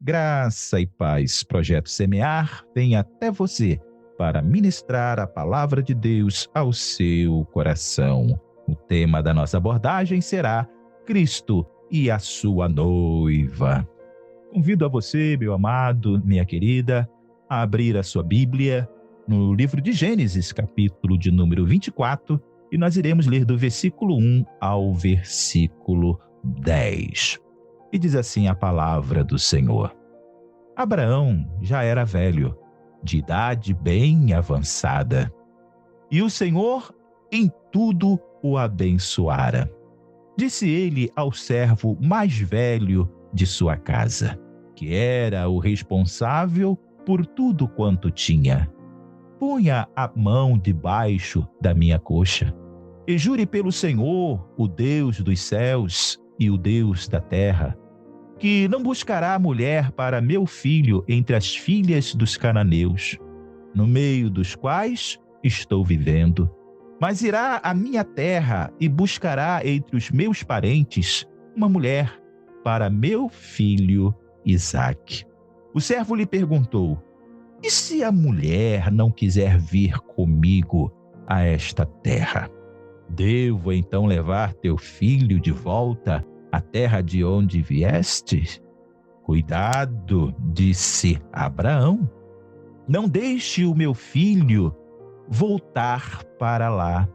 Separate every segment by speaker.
Speaker 1: Graça e paz. Projeto Semear vem até você para ministrar a palavra de Deus ao seu coração. O tema da nossa abordagem será Cristo e a sua noiva. Convido a você, meu amado, minha querida, a abrir a sua Bíblia no livro de Gênesis, capítulo de número 24, e nós iremos ler do versículo 1 ao versículo 10. E diz assim a palavra do Senhor. Abraão já era velho, de idade bem avançada, e o Senhor em tudo o abençoara. Disse ele ao servo mais velho de sua casa, que era o responsável por tudo quanto tinha: ponha a mão debaixo da minha coxa, e jure pelo Senhor, o Deus dos céus e o Deus da terra, que não buscará mulher para meu filho entre as filhas dos cananeus, no meio dos quais estou vivendo, mas irá à minha terra e buscará entre os meus parentes uma mulher para meu filho Isaque. O servo lhe perguntou: e se a mulher não quiser vir comigo a esta terra? Devo então levar teu filho de volta à terra de onde vieste? Cuidado, disse Abraão. Não deixe o meu filho voltar para lá.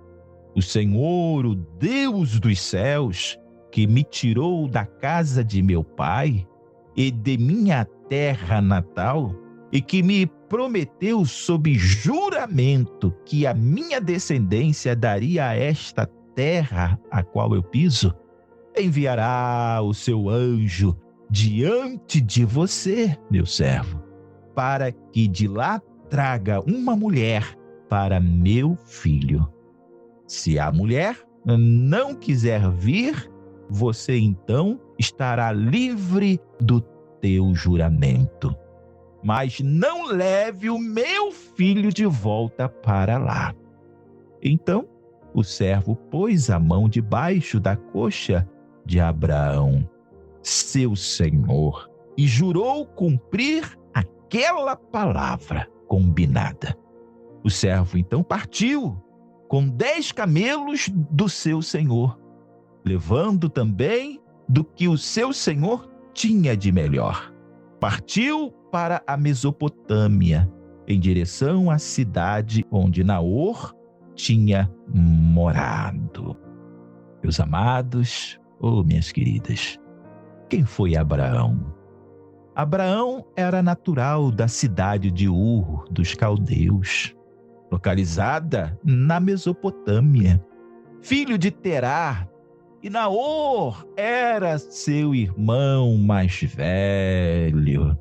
Speaker 1: O Senhor, o Deus dos céus, que me tirou da casa de meu pai e de minha terra natal, e que me prometeu sob juramento que a minha descendência daria a esta terra a qual eu piso, enviará o seu anjo diante de você, meu servo, para que de lá traga uma mulher para meu filho. Se a mulher não quiser vir, você então estará livre do teu juramento. Mas não leve o meu filho de volta para lá. Então o servo pôs a mão debaixo da coxa de Abraão, seu senhor, e jurou cumprir aquela palavra combinada. O servo então partiu com 10 camelos do seu senhor, levando também do que o seu senhor tinha de melhor. Partiu para a Mesopotâmia, em direção à cidade onde Naor tinha morado. Meus amados, minhas queridas, quem foi Abraão? Abraão era natural da cidade de Ur dos Caldeus, localizada na Mesopotâmia, filho de Terá, e Naor era seu irmão mais velho.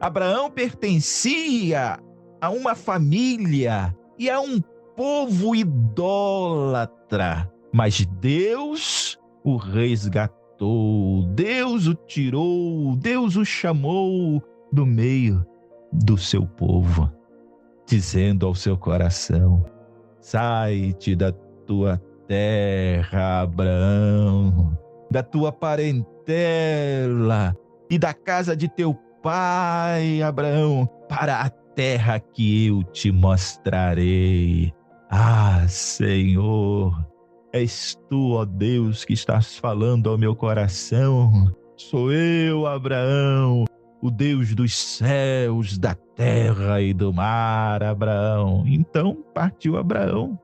Speaker 1: Abraão pertencia a uma família e a um povo idólatra, mas Deus o resgatou, Deus o tirou, Deus o chamou do meio do seu povo, dizendo ao seu coração: sai-te da tua terra, Abraão, da tua parentela e da casa de teu pai, Abraão, para a terra que eu te mostrarei. Ah, Senhor, és tu, ó Deus, que estás falando ao meu coração. Sou eu, Abraão, o Deus dos céus, da terra e do mar, Abraão. Então partiu Abraão,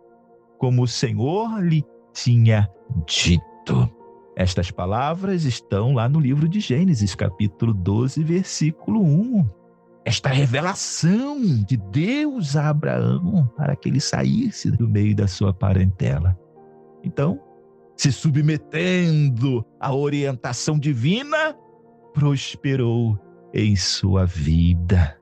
Speaker 1: como o Senhor lhe tinha dito. Estas palavras estão lá no livro de Gênesis, capítulo 12, versículo 1. Esta revelação de Deus a Abraão para que ele saísse do meio da sua parentela. Então, se submetendo à orientação divina, prosperou em sua vida.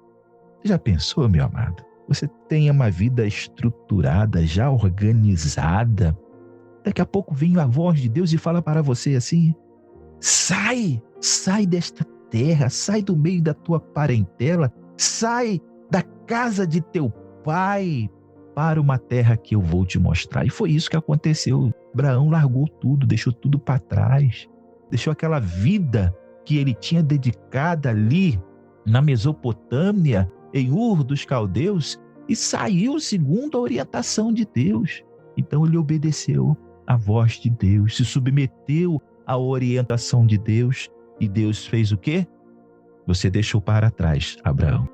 Speaker 1: Já pensou, meu amado? Você tem uma vida estruturada, já organizada. Daqui a pouco vem a voz de Deus e fala para você assim: sai desta terra, sai do meio da tua parentela, sai da casa de teu pai para uma terra que eu vou te mostrar. E foi isso que aconteceu. Abraão largou tudo, deixou tudo para trás, deixou aquela vida que ele tinha dedicado ali na Mesopotâmia, em Ur dos Caldeus, e saiu segundo a orientação de Deus. Então ele obedeceu à voz de Deus, se submeteu à orientação de Deus, e Deus fez o quê? Você deixou para trás, Abraão,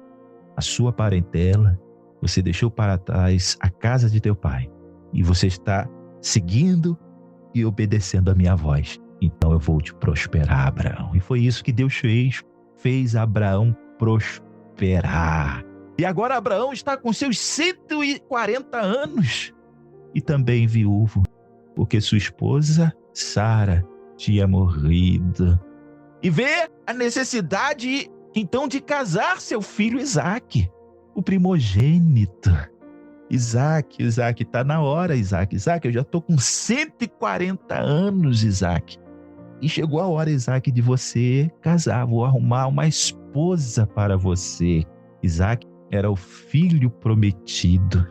Speaker 1: a sua parentela, você deixou para trás a casa de teu pai, e você está seguindo e obedecendo a minha voz. Então eu vou te prosperar, Abraão. E foi isso que Deus fez Abraão prosperar. E agora Abraão está com seus 140 anos e também viúvo, porque sua esposa Sara tinha morrido. E vê a necessidade então de casar seu filho Isaque, o primogênito. Isaac, está na hora, Isaac, eu já estou com 140 anos, Isaac. E chegou a hora, Isaac, de você casar. Vou arrumar uma esposa para você. Isaac era o filho prometido,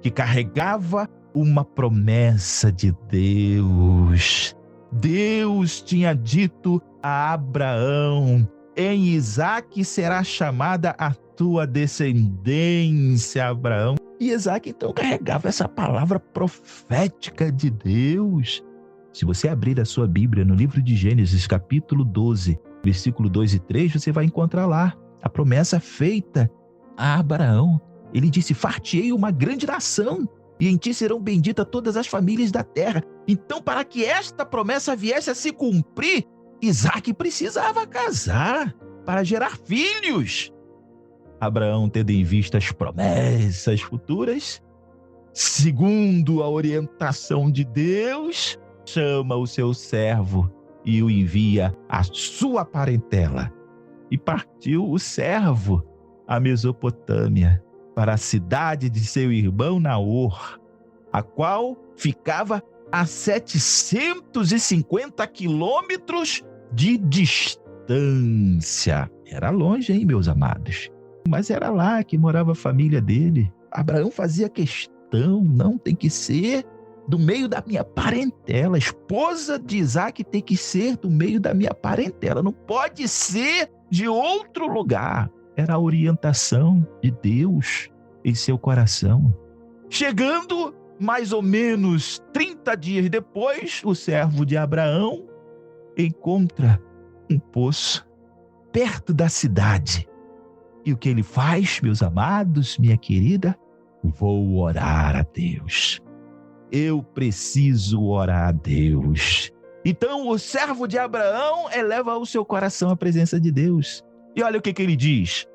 Speaker 1: que carregava uma promessa de Deus. Deus tinha dito a Abraão: em Isaac será chamada a tua descendência, Abraão. E Isaac então carregava essa palavra profética de Deus. Se você abrir a sua Bíblia no livro de Gênesis, capítulo 12, versículo 2 e 3, você vai encontrar lá a promessa feita a Abraão. Ele disse: far-te-ei uma grande nação, e em ti serão benditas todas as famílias da terra. Então, para que esta promessa viesse a se cumprir, Isaac precisava casar para gerar filhos. Abraão, tendo em vista as promessas futuras, segundo a orientação de Deus, chama o seu servo e o envia à sua parentela. E partiu o servo a Mesopotâmia, para a cidade de seu irmão Naor, a qual ficava a 750 quilômetros de distância. Era longe, hein, meus amados? Mas era lá que morava a família dele. Abraão fazia questão: não, tem que ser do meio da minha parentela. A esposa de Isaac tem que ser do meio da minha parentela, não pode ser de outro lugar. Era a orientação de Deus em seu coração. Chegando mais ou menos 30 dias depois, o servo de Abraão encontra um poço perto da cidade. E o que ele faz, meus amados, minha querida? Vou orar a Deus. Eu preciso orar a Deus. Então o servo de Abraão eleva o seu coração à presença de Deus. E olha o que ele diz: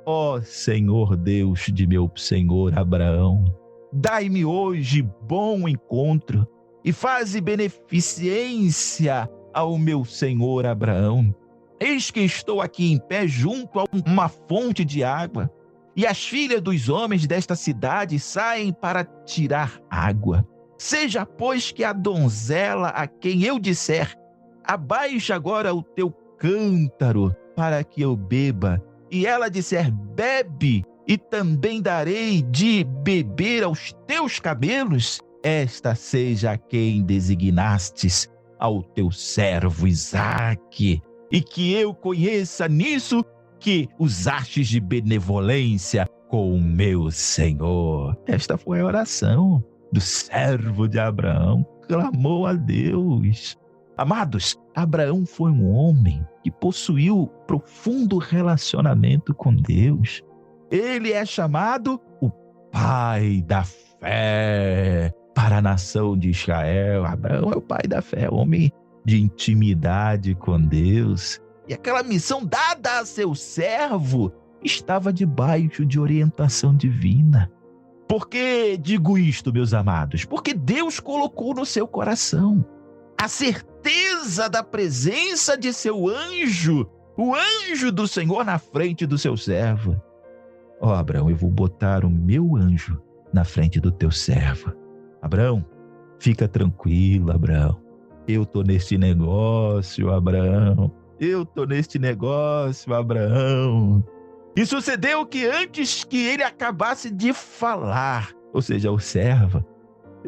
Speaker 1: ó Senhor Deus de meu senhor Abraão, dai-me hoje bom encontro e faze beneficência ao meu senhor Abraão. Eis que estou aqui em pé junto a uma fonte de água, e as filhas dos homens desta cidade saem para tirar água. Seja, pois, que a donzela a quem eu disser: abaixa agora o teu cântaro para que eu beba, e ela disser: bebe, e também darei de beber aos teus camelos, esta seja a quem designastes ao teu servo Isaque, e que eu conheça nisso que usastes de benevolência com o meu Senhor. Esta foi a oração do servo de Abraão, clamou a Deus. Amados, Abraão foi um homem que possuiu profundo relacionamento com Deus. Ele é chamado o pai da fé para a nação de Israel. Abraão é o pai da fé, homem de intimidade com Deus. E aquela missão dada a seu servo estava debaixo de orientação divina. Por que digo isto, meus amados? Porque Deus colocou no seu coração a certeza da presença de seu anjo, o anjo do Senhor na frente do seu servo. Ó, Abraão, eu vou botar o meu anjo na frente do teu servo. Abraão, fica tranquilo, Abraão. Eu tô neste negócio, Abraão. Eu tô neste negócio, Abraão. E sucedeu que antes que ele acabasse de falar, ou seja, o servo,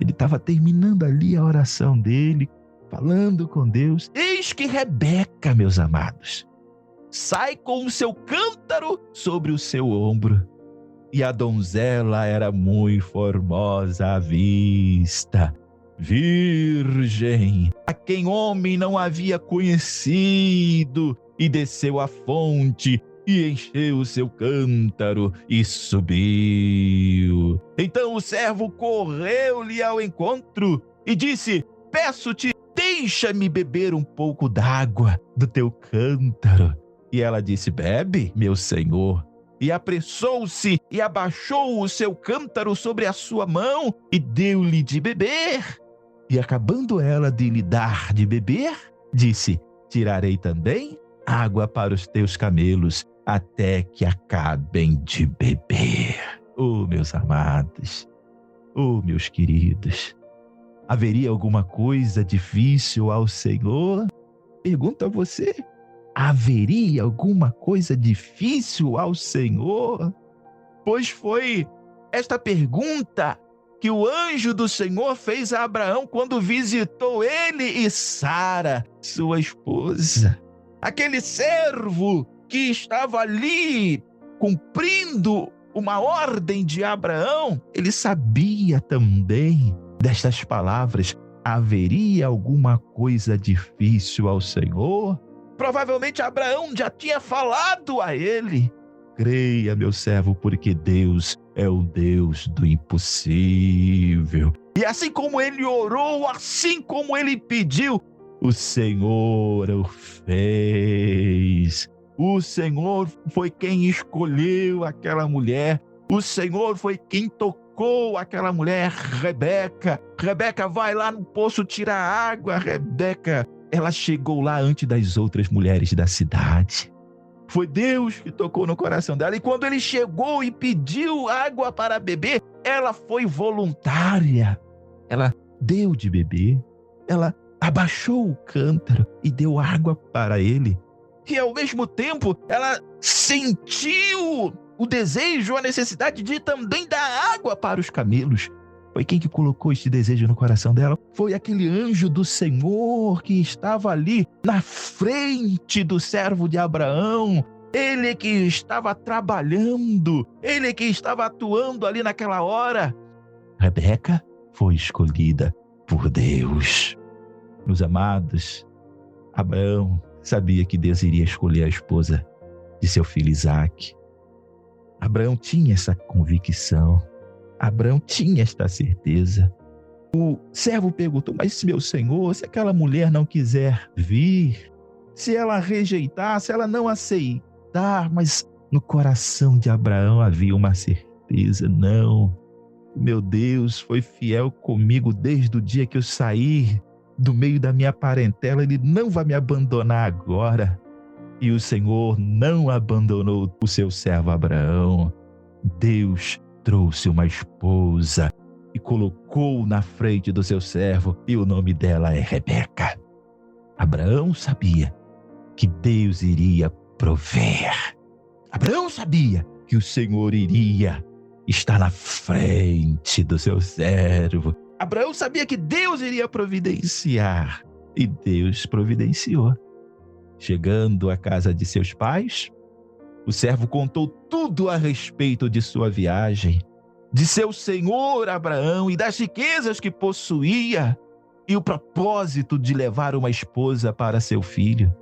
Speaker 1: ele estava terminando ali a oração dele, falando com Deus. Eis que Rebeca, meus amados, sai com o seu cântaro sobre o seu ombro. E a donzela era muito formosa à vista, virgem, a quem homem não havia conhecido, e desceu à fonte e encheu o seu cântaro e subiu. Então o servo correu-lhe ao encontro e disse: peço-te, deixa-me beber um pouco d'água do teu cântaro. E ela disse: bebe, meu senhor. E apressou-se e abaixou o seu cântaro sobre a sua mão e deu-lhe de beber. E acabando ela de lhe dar de beber, disse: tirarei também água para os teus camelos, até que acabem de beber. Oh, meus amados, oh, meus queridos, haveria alguma coisa difícil ao Senhor? Pergunto a você. Haveria alguma coisa difícil ao Senhor? Pois foi esta pergunta que o anjo do Senhor fez a Abraão quando visitou ele e Sara, sua esposa. Aquele servo que estava ali cumprindo uma ordem de Abraão, ele sabia também destas palavras: haveria alguma coisa difícil ao Senhor? Provavelmente Abraão já tinha falado a ele: creia, meu servo, porque Deus é o Deus do impossível. E assim como ele orou, assim como ele pediu, o Senhor o fez. O Senhor foi quem escolheu aquela mulher. O Senhor foi quem tocou aquela mulher, Rebeca. Rebeca, vai lá no poço tirar água. Rebeca, ela chegou lá antes das outras mulheres da cidade. Foi Deus que tocou no coração dela. E quando ele chegou e pediu água para beber, ela foi voluntária. Ela deu de beber. Ela abaixou o cântaro e deu água para ele. E ao mesmo tempo, ela sentiu o desejo, a necessidade de também dar água para os camelos. Foi quem que colocou este desejo no coração dela? Foi aquele anjo do Senhor que estava ali na frente do servo de Abraão. Ele que estava trabalhando, ele que estava atuando ali naquela hora. Rebeca foi escolhida por Deus. Meus amados, Abraão sabia que Deus iria escolher a esposa de seu filho Isaque. Abraão tinha essa convicção. Abraão tinha esta certeza. O servo perguntou: mas meu senhor, se aquela mulher não quiser vir, se ela rejeitar, se ela não aceitar? Mas no coração de Abraão havia uma certeza: não, meu Deus foi fiel comigo desde o dia que eu saí do meio da minha parentela, Ele não vai me abandonar agora. E o Senhor não abandonou o seu servo Abraão. Deus trouxe uma esposa e colocou na frente do seu servo, e o nome dela é Rebeca. Abraão sabia que Deus iria prover. Abraão sabia que o Senhor iria estar na frente do seu servo. Abraão sabia que Deus iria providenciar, e Deus providenciou. Chegando à casa de seus pais, o servo contou tudo a respeito de sua viagem, de seu senhor Abraão e das riquezas que possuía, e o propósito de levar uma esposa para seu filho,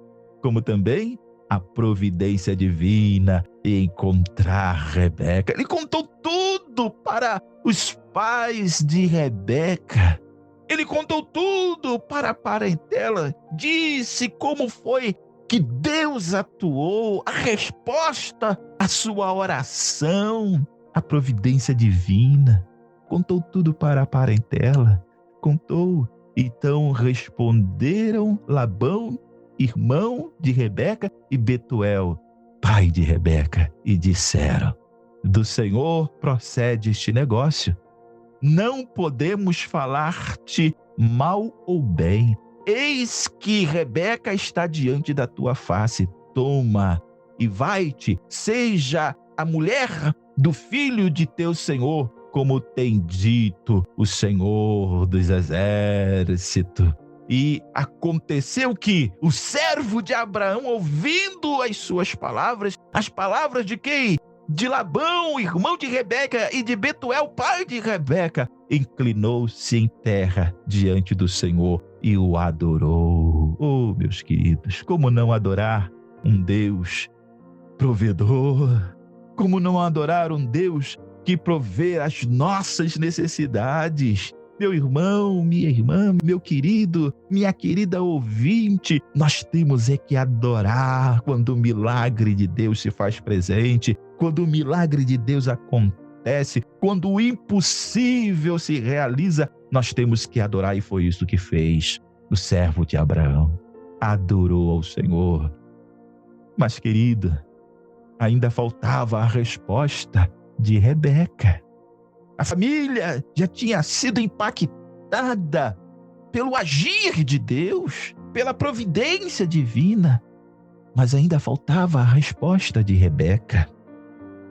Speaker 1: como também a providência divina e encontrar Rebeca. Ele contou tudo para os pais de Rebeca. Ele contou tudo para a parentela. Disse como foi que Deus atuou, a resposta à sua oração, a providência divina. Contou tudo para a parentela. Contou. Então responderam Labão, irmão de Rebeca, e Betuel, pai de Rebeca, e disseram: do Senhor procede este negócio. Não podemos falar-te mal ou bem. Eis que Rebeca está diante da tua face. Toma e vai-te, seja a mulher do filho de teu senhor, como tem dito o Senhor dos exércitos. E aconteceu que o servo de Abraão, ouvindo as suas palavras, as palavras de quem? De Labão, irmão de Rebeca, e de Betuel, pai de Rebeca, inclinou-se em terra diante do Senhor e o adorou. Oh, meus queridos, como não adorar um Deus provedor? Como não adorar um Deus que provê as nossas necessidades? Meu irmão, minha irmã, meu querido, minha querida ouvinte, nós temos que adorar quando o milagre de Deus se faz presente, quando o milagre de Deus acontece, quando o impossível se realiza, nós temos que adorar, e foi isso que fez o servo de Abraão. Adorou ao Senhor. Mas, querido, ainda faltava a resposta de Rebeca. A família já tinha sido impactada pelo agir de Deus, pela providência divina, mas ainda faltava a resposta de Rebeca.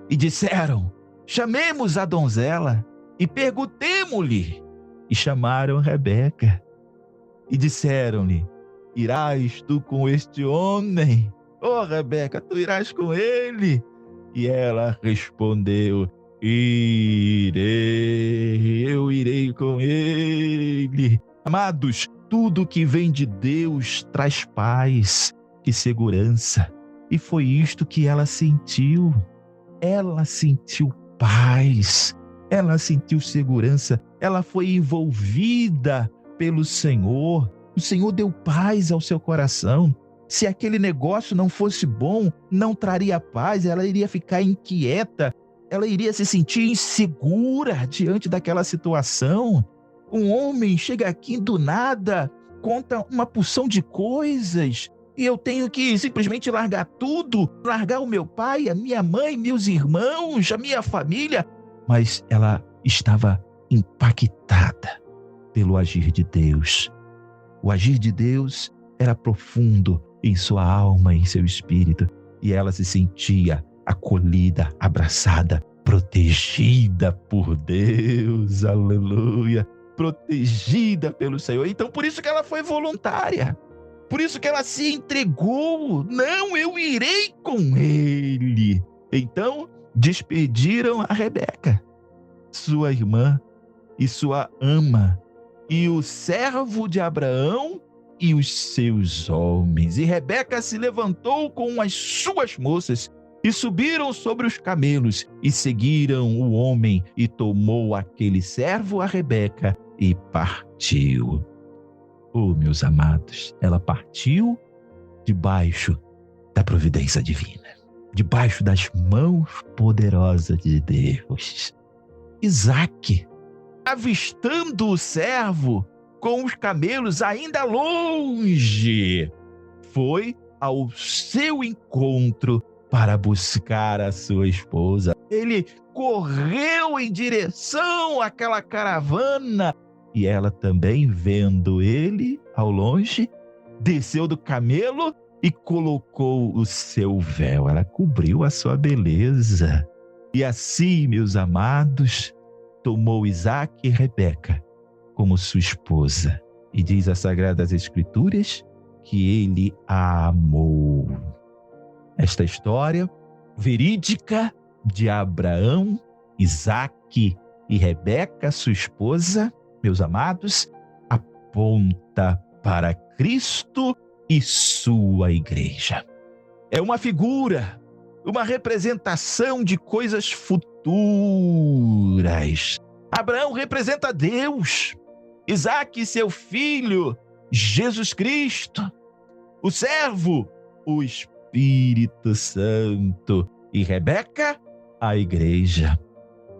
Speaker 1: E disseram: chamemos a donzela e perguntemo-lhe. E chamaram Rebeca e disseram-lhe: irás tu com este homem? Oh, Rebeca, tu irás com ele? E ela respondeu: eu irei com ele. Amados, tudo que vem de Deus traz paz e segurança. E foi isto que ela sentiu. Ela sentiu paz, ela sentiu segurança, ela foi envolvida pelo Senhor. O Senhor deu paz ao seu coração. Se aquele negócio não fosse bom, não traria paz, ela iria ficar inquieta, ela iria se sentir insegura diante daquela situação. Um homem chega aqui do nada, conta uma porção de coisas, e eu tenho que simplesmente largar tudo, largar o meu pai, a minha mãe, meus irmãos, a minha família. Mas ela estava impactada pelo agir de Deus. O agir de Deus era profundo em sua alma, em seu espírito, e ela se sentia acolhida, abraçada, protegida por Deus, aleluia, protegida pelo Senhor. Então, por isso que ela foi voluntária, por isso que ela se entregou. Não, eu irei com ele. Então, despediram a Rebeca, sua irmã e sua ama, e o servo de Abraão e os seus homens. E Rebeca se levantou com as suas moças e subiram sobre os camelos e seguiram o homem, e tomou aquele servo a Rebeca e partiu. Oh, meus amados, ela partiu debaixo da providência divina, debaixo das mãos poderosas de Deus. Isaque, avistando o servo com os camelos ainda longe, foi ao seu encontro para buscar a sua esposa. Ele correu em direção àquela caravana, e ela também, vendo ele ao longe, desceu do camelo e colocou o seu véu. Ela cobriu a sua beleza. E assim, meus amados, tomou Isaque e Rebeca como sua esposa. E diz as Sagradas Escrituras que ele a amou. Esta história verídica de Abraão, Isaque e Rebeca, sua esposa, meus amados, aponta para Cristo e sua igreja. É uma figura, uma representação de coisas futuras. Abraão representa Deus, Isaque, seu filho, Jesus Cristo, o servo, o Espírito Santo, e Rebeca, a igreja.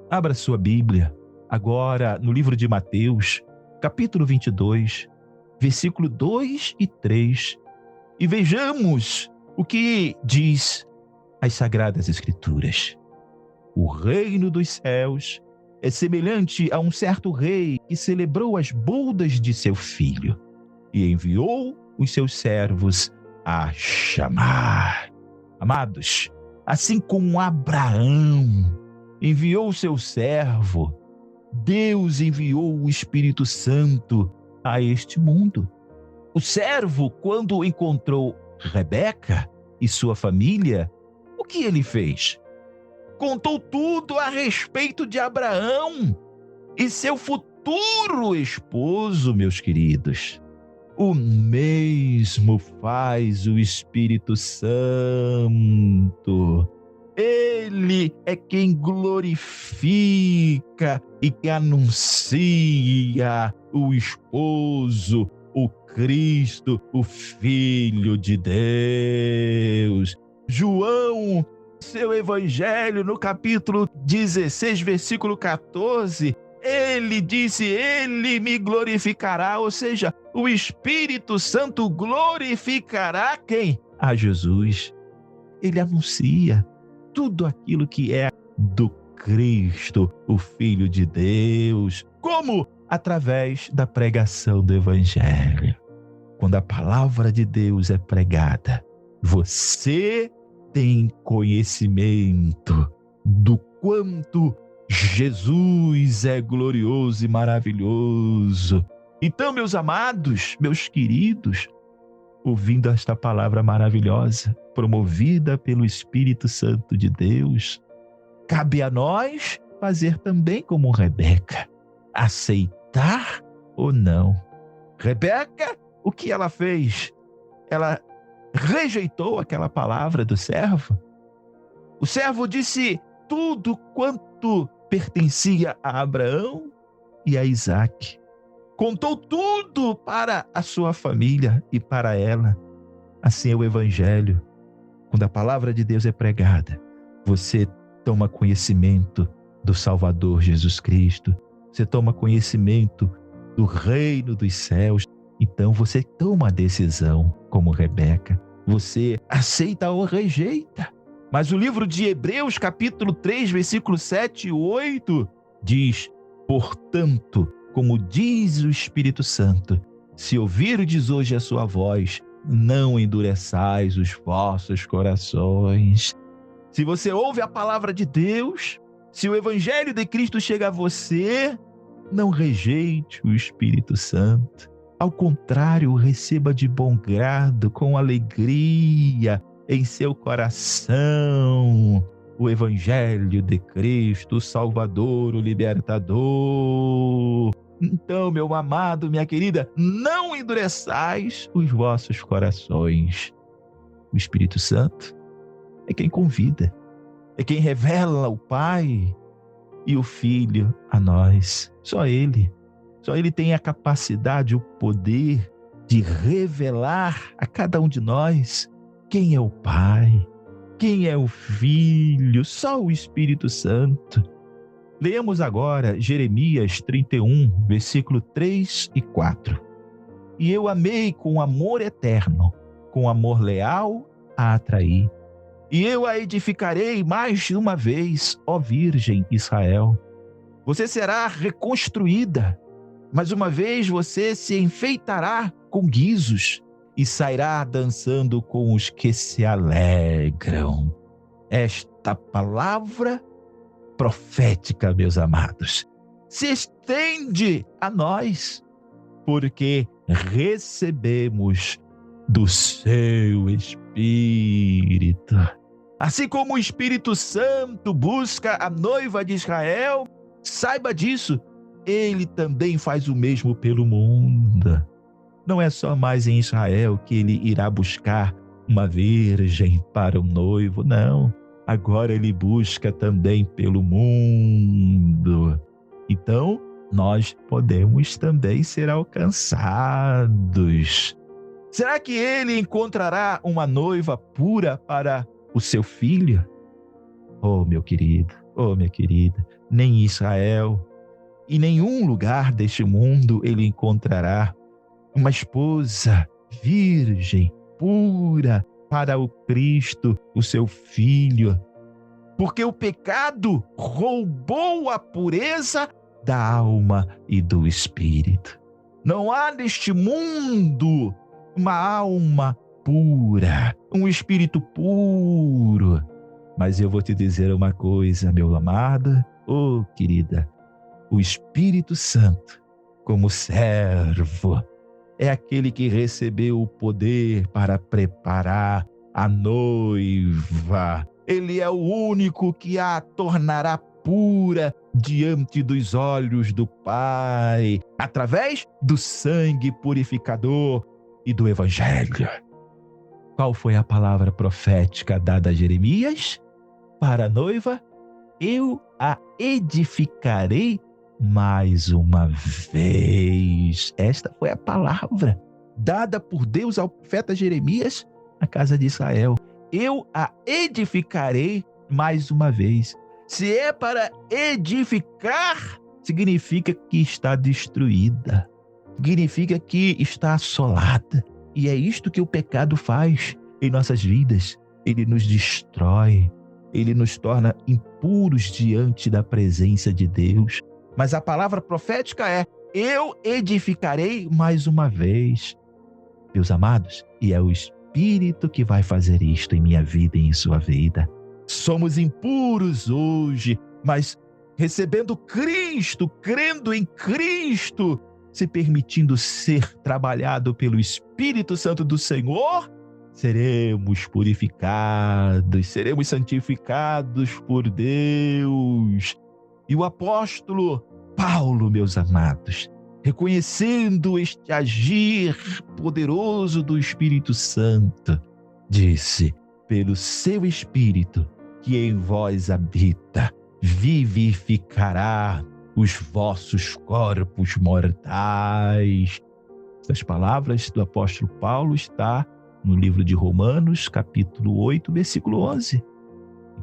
Speaker 1: Abra sua Bíblia agora no livro de Mateus, capítulo 22, versículo 2 e 3, e vejamos o que diz as Sagradas Escrituras. O reino dos céus é semelhante a um certo rei que celebrou as bodas de seu filho e enviou os seus servos a chamar. Amados, assim como Abraão enviou o seu servo, Deus enviou o Espírito Santo a este mundo. O servo, quando encontrou Rebeca e sua família, o que ele fez? Contou tudo a respeito de Abraão e seu futuro esposo, meus queridos. O mesmo faz o Espírito Santo. Ele é quem glorifica e que anuncia o esposo, o Cristo, o Filho de Deus. João, seu evangelho, no capítulo 16, versículo 14, ele disse: ele me glorificará, ou seja, o Espírito Santo glorificará quem? A Jesus. Ele anuncia tudo aquilo que é do Cristo, o Filho de Deus. Como? Através da pregação do Evangelho. Quando a palavra de Deus é pregada, você tem conhecimento do quanto Jesus é glorioso e maravilhoso. Então, meus amados, meus queridos, ouvindo esta palavra maravilhosa, promovida pelo Espírito Santo de Deus, cabe a nós fazer também como Rebeca, aceitar ou não. Rebeca, o que ela fez? Ela rejeitou aquela palavra do servo. O servo disse tudo quanto pertencia a Abraão e a Isaque. Contou tudo para a sua família e para ela. Assim é o Evangelho. Quando a palavra de Deus é pregada, você toma conhecimento do Salvador Jesus Cristo. Você toma conhecimento do reino dos céus. Então você toma a decisão como Rebeca. Você aceita ou rejeita. Mas o livro de Hebreus, capítulo 3, versículos 7 e 8, diz: portanto, como diz o Espírito Santo, se ouvirdes hoje a sua voz, não endureçais os vossos corações. Se você ouve a palavra de Deus, se o Evangelho de Cristo chega a você, não rejeite o Espírito Santo. Ao contrário, receba de bom grado, com alegria em seu coração, o Evangelho de Cristo, o Salvador, o Libertador. Então, meu amado, minha querida, não endureçais os vossos corações. O Espírito Santo é quem convida, é quem revela o Pai e o Filho a nós. Só Ele tem a capacidade, o poder de revelar a cada um de nós quem é o Pai, quem é o Filho, só o Espírito Santo. Leamos agora Jeremias 31, versículo 3 e 4. E eu amei com amor eterno, com amor leal a atrair. E eu a edificarei mais uma vez, ó Virgem Israel. Você será reconstruída, mas uma vez você se enfeitará com guizos e sairá dançando com os que se alegram. Esta palavra profética, meus amados, se estende a nós, porque recebemos do seu Espírito. Assim como o Espírito Santo busca a noiva de Israel, saiba disso, ele também faz o mesmo pelo mundo. Não é só mais em Israel que ele irá buscar uma virgem para o noivo, não. Agora ele busca também pelo mundo. Então, nós podemos também ser alcançados. Será que ele encontrará uma noiva pura para o seu filho? Oh, meu querido, oh, minha querida, nem em Israel, em nenhum lugar deste mundo ele encontrará uma esposa virgem, pura, para o Cristo, o seu Filho. Porque o pecado roubou a pureza da alma e do espírito. Não há neste mundo uma alma pura, um espírito puro. Mas eu vou te dizer uma coisa, meu amado, oh querida, o Espírito Santo, como servo, é aquele que recebeu o poder para preparar a noiva. Ele é o único que a tornará pura diante dos olhos do Pai, através do sangue purificador e do Evangelho. Qual foi a palavra profética dada a Jeremias? Para a noiva, eu a edificarei mais uma vez. Esta foi a palavra dada por Deus ao profeta Jeremias à casa de Israel. Eu a edificarei mais uma vez. Se é para edificar, significa que está destruída. Significa que está assolada. E é isto que o pecado faz em nossas vidas. Ele nos destrói. Ele nos torna impuros diante da presença de Deus. Mas a palavra profética é: eu edificarei mais uma vez. Meus amados, e é o Espírito que vai fazer isto em minha vida e em sua vida. Somos impuros hoje, mas recebendo Cristo, crendo em Cristo, se permitindo ser trabalhado pelo Espírito Santo do Senhor, seremos purificados, seremos santificados por Deus. E o apóstolo Paulo, meus amados, reconhecendo este agir poderoso do Espírito Santo, disse: pelo seu Espírito que em vós habita, vivificará os vossos corpos mortais. Essas palavras do apóstolo Paulo estão no livro de Romanos, capítulo 8, versículo 11.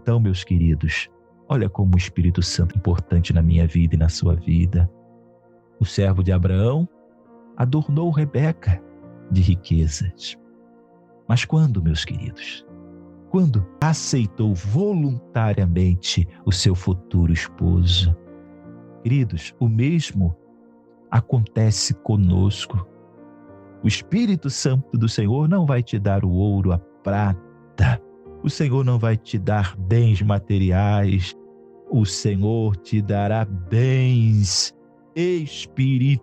Speaker 1: Então, meus queridos, olha como o Espírito Santo é importante na minha vida e na sua vida. O servo de Abraão adornou Rebeca de riquezas. Mas quando, meus queridos? Quando aceitou voluntariamente o seu futuro esposo. Queridos, o mesmo acontece conosco. O Espírito Santo do Senhor não vai te dar o ouro, a prata. O Senhor não vai te dar bens materiais. O Senhor te dará bens espirituais,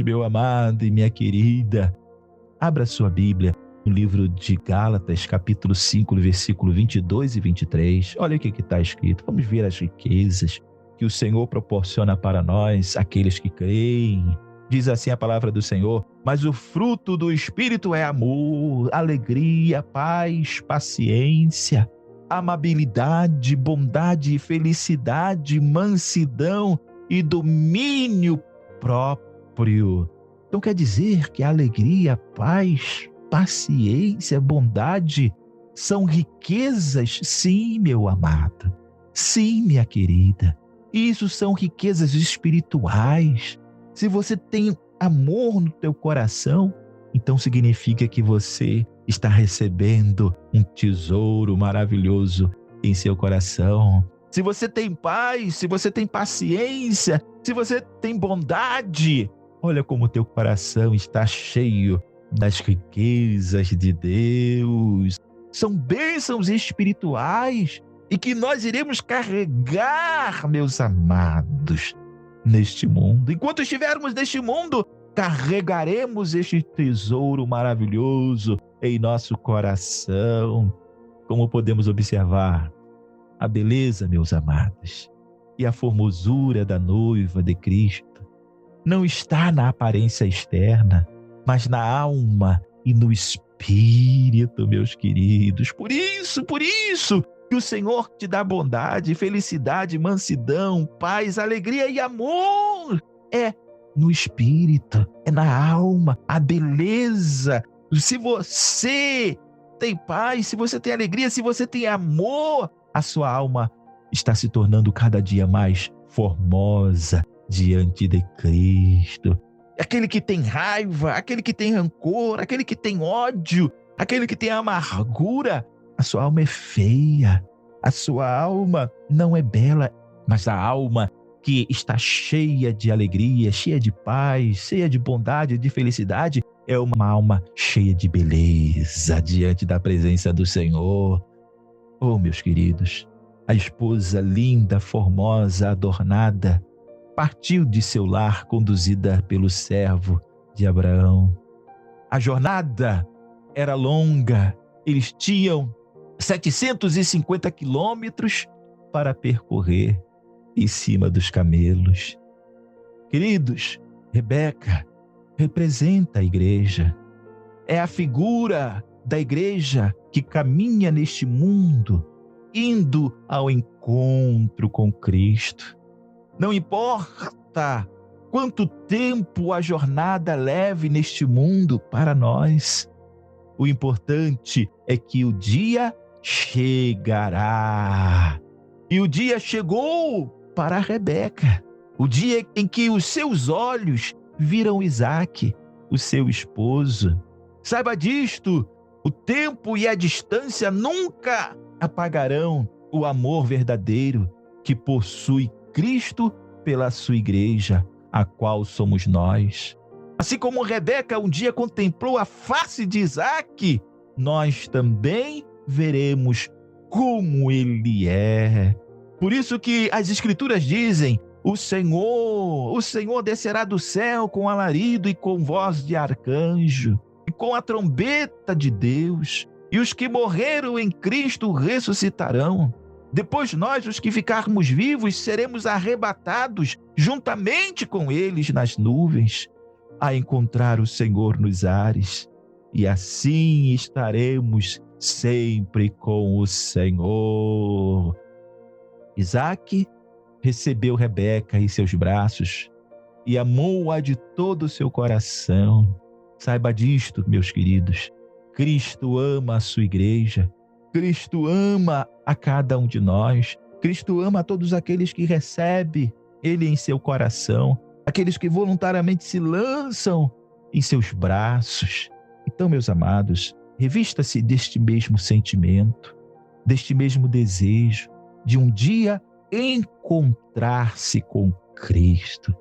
Speaker 1: meu amado e minha querida. Abra sua Bíblia no livro de Gálatas, capítulo 5, versículo 22 e 23. Olha o que está escrito. Vamos ver as riquezas que o Senhor proporciona para nós, aqueles que creem. Diz assim a palavra do Senhor: mas o fruto do Espírito é amor, alegria, paz, paciência, amabilidade, bondade, felicidade, mansidão e domínio próprio. Então quer dizer que a alegria, paz, paciência, bondade são riquezas? Sim, meu amado. Sim, minha querida. Isso são riquezas espirituais. Se você tem amor no teu coração, então significa que você está recebendo um tesouro maravilhoso em seu coração. Se você tem paz, se você tem paciência, se você tem bondade, olha como o teu coração está cheio das riquezas de Deus. São bênçãos espirituais e que nós iremos carregar, meus amados, neste mundo. Enquanto estivermos neste mundo, carregaremos este tesouro maravilhoso em nosso coração. Como podemos observar, a beleza, meus amados, e a formosura da noiva de Cristo não está na aparência externa, mas na alma e no espírito, meus queridos. Por isso que o Senhor te dá bondade, felicidade, mansidão, paz, alegria e amor. É no espírito, é na alma, a beleza. Se você tem paz, se você tem alegria, se você tem amor, a sua alma está se tornando cada dia mais formosa diante de Cristo. Aquele que tem raiva, aquele que tem rancor, aquele que tem ódio, aquele que tem amargura, a sua alma é feia. A sua alma não é bela, mas a alma que está cheia de alegria, cheia de paz, cheia de bondade, de felicidade, é uma alma cheia de beleza diante da presença do Senhor. Oh, meus queridos, a esposa linda, formosa, adornada, partiu de seu lar conduzida pelo servo de Abraão. A jornada era longa, eles tinham 750 quilômetros para percorrer em cima dos camelos. Queridos, Rebeca representa a igreja. É a figura da igreja que caminha neste mundo, indo ao encontro com Cristo. Não importa quanto tempo a jornada leve neste mundo para nós, o importante é que o dia chegará. E o dia chegou para Rebeca, o dia em que os seus olhos viram Isaque, o seu esposo. Saiba disto, o tempo e a distância nunca apagarão o amor verdadeiro que possui Cristo pela sua igreja, a qual somos nós. Assim como Rebeca um dia contemplou a face de Isaque, nós também veremos como ele é. Por isso que as Escrituras dizem: o Senhor descerá do céu com alarido e com voz de arcanjo, e com a trombeta de Deus, e os que morreram em Cristo ressuscitarão. Depois nós, os que ficarmos vivos, seremos arrebatados juntamente com eles nas nuvens, a encontrar o Senhor nos ares, e assim estaremos sempre com o Senhor. Isaque recebeu Rebeca em seus braços e amou-a de todo o seu coração. Saiba disto, meus queridos, Cristo ama a sua igreja, Cristo ama a cada um de nós, Cristo ama a todos aqueles que recebem Ele em seu coração, aqueles que voluntariamente se lançam em seus braços. Então, meus amados, revista-se deste mesmo sentimento, deste mesmo desejo, de um dia encontrar-se com Cristo.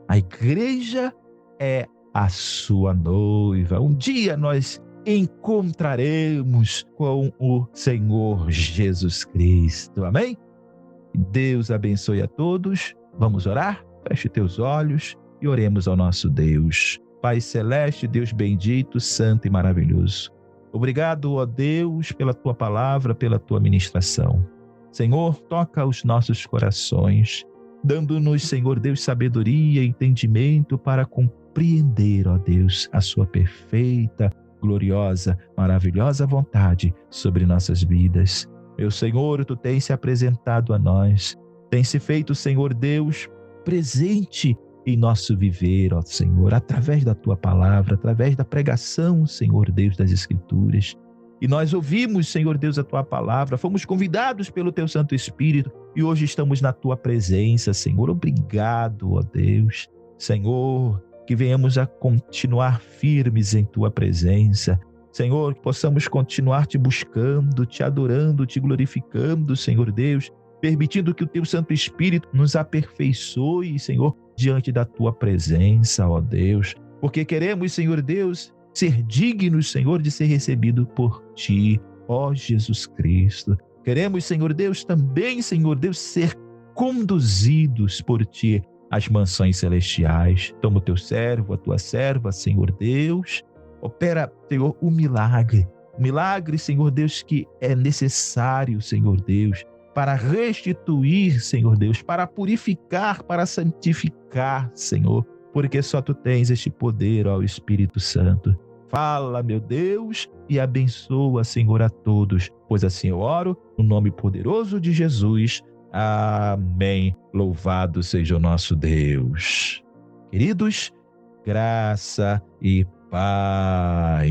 Speaker 1: A igreja é a sua noiva. Um dia nós encontraremos com o Senhor Jesus Cristo. Amém? Deus abençoe a todos. Vamos orar? Feche teus olhos e oremos ao nosso Deus. Pai celeste, Deus bendito, santo e maravilhoso. Obrigado, ó Deus, pela tua palavra, pela tua ministração. Senhor, toca os nossos corações, dando-nos, Senhor Deus, sabedoria e entendimento para compreender, ó Deus, a sua perfeita, gloriosa, maravilhosa vontade sobre nossas vidas. Meu Senhor, tu tens se apresentado a nós, tens se feito, Senhor Deus, presente em nosso viver, ó Senhor, através da tua palavra, através da pregação, Senhor Deus, das Escrituras. E nós ouvimos, Senhor Deus, a tua palavra, fomos convidados pelo teu Santo Espírito e hoje estamos na tua presença, Senhor. Obrigado, ó Deus. Senhor, que venhamos a continuar firmes em tua presença. Senhor, que possamos continuar te buscando, te adorando, te glorificando, Senhor Deus, permitindo que o teu Santo Espírito nos aperfeiçoe, Senhor, diante da tua presença, ó Deus. Porque queremos, Senhor Deus, ser dignos, Senhor, de ser recebido por ti, ó Jesus Cristo. Queremos, Senhor Deus, também, Senhor Deus, ser conduzidos por ti às mansões celestiais. Toma o teu servo, a tua serva, Senhor Deus. Opera, Senhor, o milagre, Senhor Deus, que é necessário, Senhor Deus, para restituir, Senhor Deus, para purificar, para santificar, Senhor, porque só tu tens este poder, ó Espírito Santo. Fala, meu Deus, e abençoa, Senhor, a todos, pois assim eu oro, no nome poderoso de Jesus. Amém. Louvado seja o nosso Deus. Queridos, graça e paz.